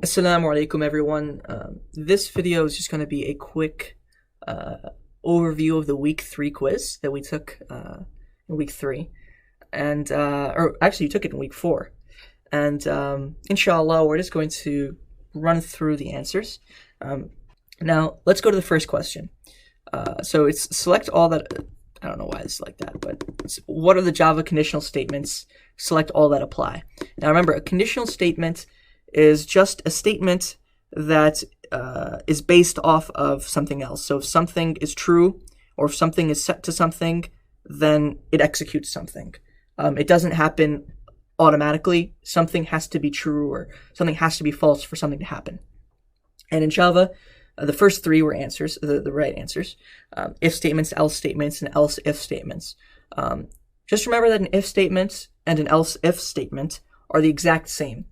Assalamu alaikum everyone. This video is just going to be a quick overview of the week 3 quiz that we took in week 3. And, or actually you took it in week 4. And inshallah, we're just going to run through the answers. Now, let's go to the first question. So it's select all that, I don't know why it's like that, but what are the Java conditional statements? Select all that apply. Now remember, a conditional statement is just a statement that is based off of something else. So if something is true or if something is set to something, then it executes something. It doesn't happen automatically. Something has to be true or something has to be false for something to happen. And in Java, the first 3 were answers, the right answers. If statements, else statements, and else if statements. Just remember that an if statement and an else if statement are the exact same.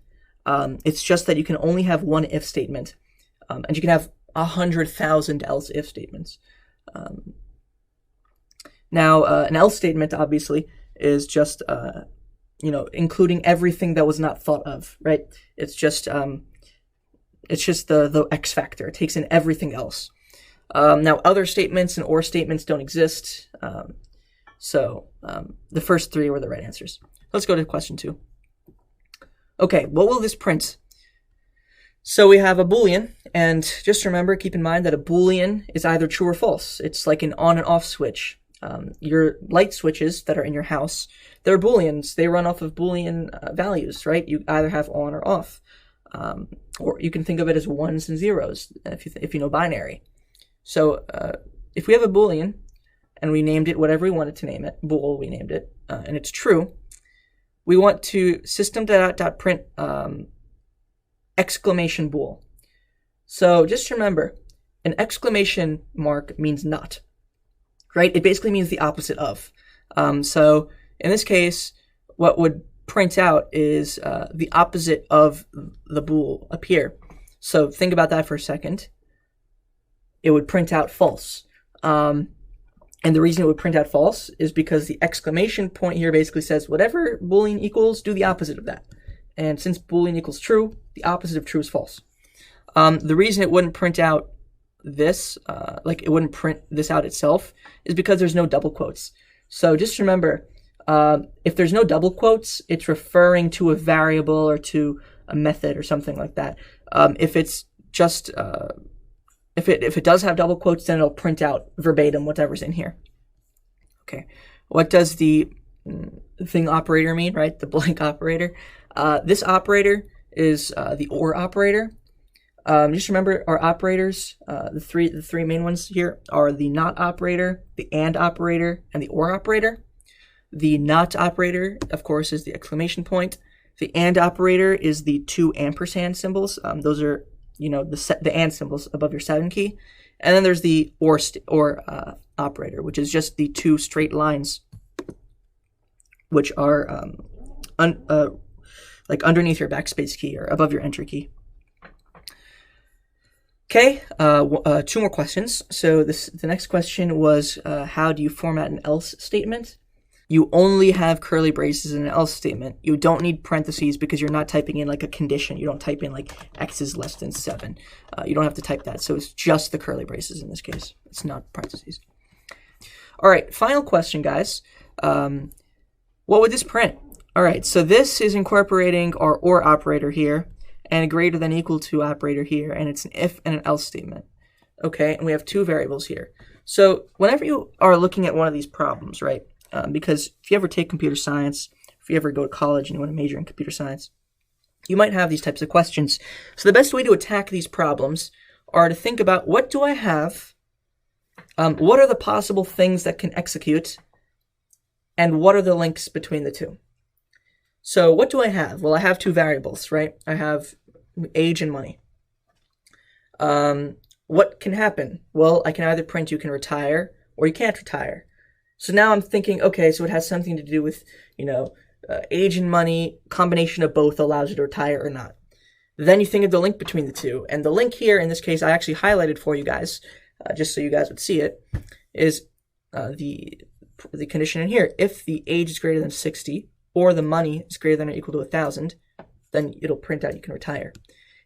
It's just that you can only have one if statement, and you can have 100,000 else if statements. Now, an else statement obviously is just, including everything that was not thought of, right? It's just the X factor. It takes in everything else. Now, other statements and or statements don't exist. So the first 3 were the right answers. Let's go to question 2. Okay, what will this print? So we have a Boolean, and just remember, keep in mind that a Boolean is either true or false. It's like an on and off switch. Your light switches that are in your house, they're Booleans. They run off of Boolean values, right? You either have on or off. Or you can think of it as ones and zeros if you know binary. So if we have a Boolean, and we named it whatever we wanted to name it, bool we named it, and it's true, we want to system.out.print exclamation bool. So just remember, an exclamation mark means not, right? It basically means the opposite of. So in this case, what would print out is the opposite of the bool up here. So think about that for a second. It would print out false. And the reason it would print out false is because the exclamation point here basically says whatever Boolean equals, do the opposite of that. And since Boolean equals true, the opposite of true is false. The reason it wouldn't print out this, it wouldn't print this out itself, is because there's no double quotes. So just remember, if there's no double quotes, it's referring to a variable or to a method or something like that. If it's just if it does have double quotes, then it'll print out verbatim whatever's in here. Okay, what does the thing operator mean, right? The blank operator. This operator is the OR operator. Just remember our operators, the three main ones here are the not operator, the and operator, and the OR operator. The not operator, of course, is the exclamation point. The and operator is the 2 ampersand symbols. Those are the and symbols above your 7 key. And then there's the or operator, which is just the 2 straight lines, which are like underneath your backspace key or above your enter key. Okay, 2 more questions. So the next question was, how do you format an else statement? You only have curly braces in an else statement. You don't need parentheses because you're not typing in like a condition. You don't type in like x is less than 7. You don't have to type that. So it's just the curly braces in this case. It's not parentheses. All right, final question, guys. What would this print? All right, so this is incorporating our or operator here and a greater than equal to operator here, and it's an if and an else statement. Okay, and we have 2 variables here. So whenever you are looking at one of these problems, right, because if you ever take computer science, if you ever go to college and you want to major in computer science, you might have these types of questions. So the best way to attack these problems are to think about, what do I have? What are the possible things that can execute? And what are the links between the 2? So what do I have? Well, I have 2 variables, right? I have age and money. What can happen? Well, I can either print you can retire or you can't retire. So now I'm thinking, okay, so it has something to do with, age and money, combination of both allows you to retire or not. Then you think of the link between the 2. And the link here, in this case, I actually highlighted for you guys, just so you guys would see it, is the condition in here. If the age is greater than 60 or the money is greater than or equal to 1,000, then it'll print out you can retire.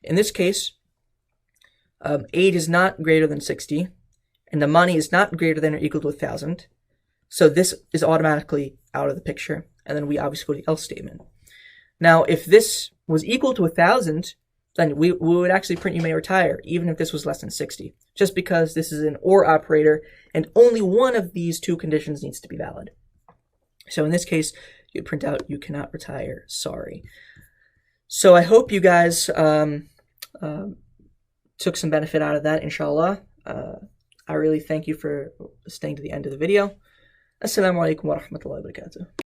in this case, age is not greater than 60, and the money is not greater than or equal to 1,000. So this is automatically out of the picture. And then we obviously go to the else statement. Now, if this was equal to 1,000, then we would actually print you may retire, even if this was less than 60, just because this is an or operator, and only one of these two conditions needs to be valid. So in this case, you print out you cannot retire, sorry. So I hope you guys took some benefit out of that, inshallah. I really thank you for staying to the end of the video. Assalamu alaikum wa rahmatullahi wa barakatuh.